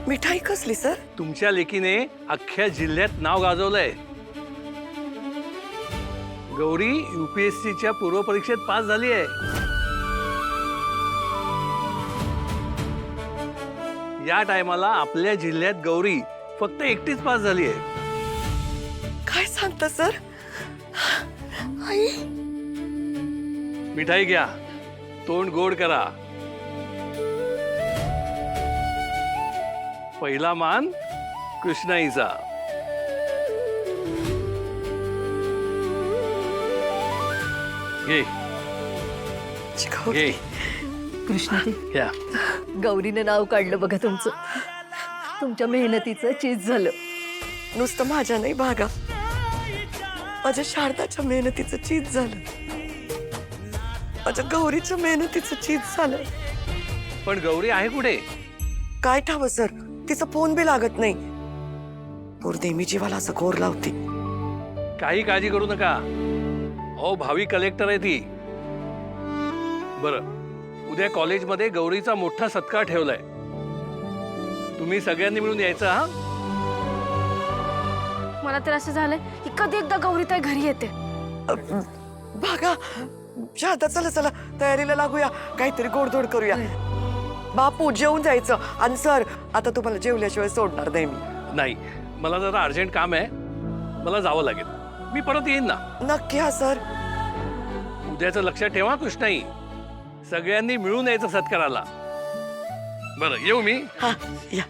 मिठाई कसली सर? तुमच्या लेकीने अख्ख्या जिल्ह्यात नाव गाजवलंय. गौरी UPSCच्या पूर्व परीक्षेत पास झाली आहे. या टायमाला आपल्या जिल्ह्यात गौरी फक्त एकटीच पास झाली आहे. काय सांगता सर? आई, मिठाई घ्या, तोंड गोड करा. पहिला मान कृष्णाईचा. घे घे. कृष्णाजी, या. गौरीने नाव काढलं बघा तुमचं. तुमच्या मेहनतीचं चीज झालं. नुसतं माझ्या नाही भागा, माझ्या शारदाच्या मेहनतीचं चीज झालं, माझ्या गौरीच्या मेहनतीचं चीज झालं. पण गौरी आहे कुठे? काय ठाव सर, तिचा फोन बी लागत नाही. पोर नेहमी जीवाला असं घोर लावते. काही काळजी करू नका. हो, भावी कलेक्टर आहे ती. बरं, उद्या कॉलेजमध्ये गौरीचा मोठा सत्कार ठेवलाय. तुम्ही सगळ्यांनी मिळून यायचं. हा, मला तर असं झालंय की कधी एकदा गौरीताई घरी येते. भागा, शारदा चला चला तयारीला लागूया, काहीतरी गोडधोड करूया. बापू जेवून जायचं. आणि सर, आता तुम्हाला जेवल्याशिवाय सोडणार नाही मी. नाही, मला जरा अर्जंट काम आहे, मला जावं लागेल. मी परत येईन ना. नक्की हा सर. उद्याचं लक्षात ठेवा कृष्णाई, सगळ्यांनी मिळून यायचं सत्काराला. बरं, येऊ मी. हा या.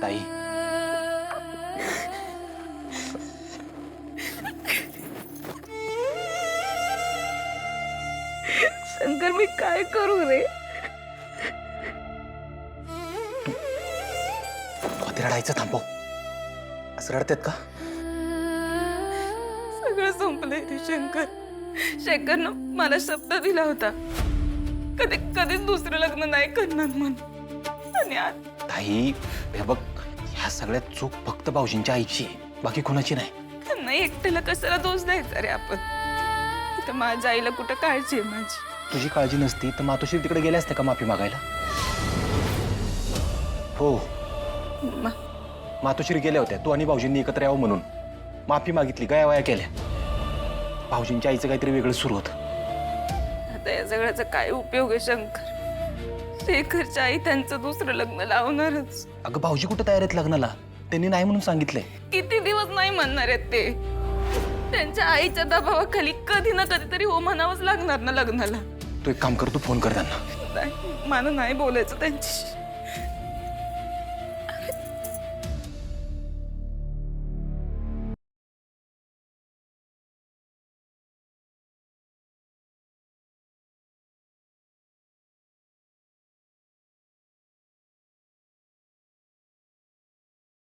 ताई, शंकर, मी काय करू रे? ते रडायचं थांबव. असं रडतात का? सगळं संपलंय रे शंकर. शेखरनं मला शब्द दिला होता, कधी कधीच दुसरं लग्न नाही करणार म्हणून. आणि आज ताई, हे बघ, ह्या सगळ्यात चूक फक्त भाऊजींच्या आईची आहे, बाकी कोणाची नाही. त्यांना एकट्याला कशाला दोष द्यायचा रे आपण? तर माझ्या आईला कुठं काळजी आहे माझी? तुझी काळजी नसती तर मातोश्री तिकडे गेले असते का माफी मागायला? हो, मातोश्री गेल्या होत्या. तू आणि भाऊजींनी एकत्र यावं म्हणून माफी मागितली, गया वया केल्या. भाऊजींच्या आईचं काहीतरी वेगळं सुरू होतं. आता या सगळ्याचा काय उपयोग आहे शंकर? शेखरच्या आई त्यांचं दुसरं लग्न लावणारच. अगं, भाऊजी कुठं तयार आहेत लग्नाला? त्यांनी नाही म्हणून सांगितलंय. किती दिवस नाही म्हणणार आहेत ते? त्यांच्या आईच्या दबावाखाली कधी ना कधीतरी हो म्हणावंच लागणार ना लग्नाला. तू एक काम कर, तू फोन कर त्यांना. नाही, मला नाही बोलायचं त्यांच्याशी.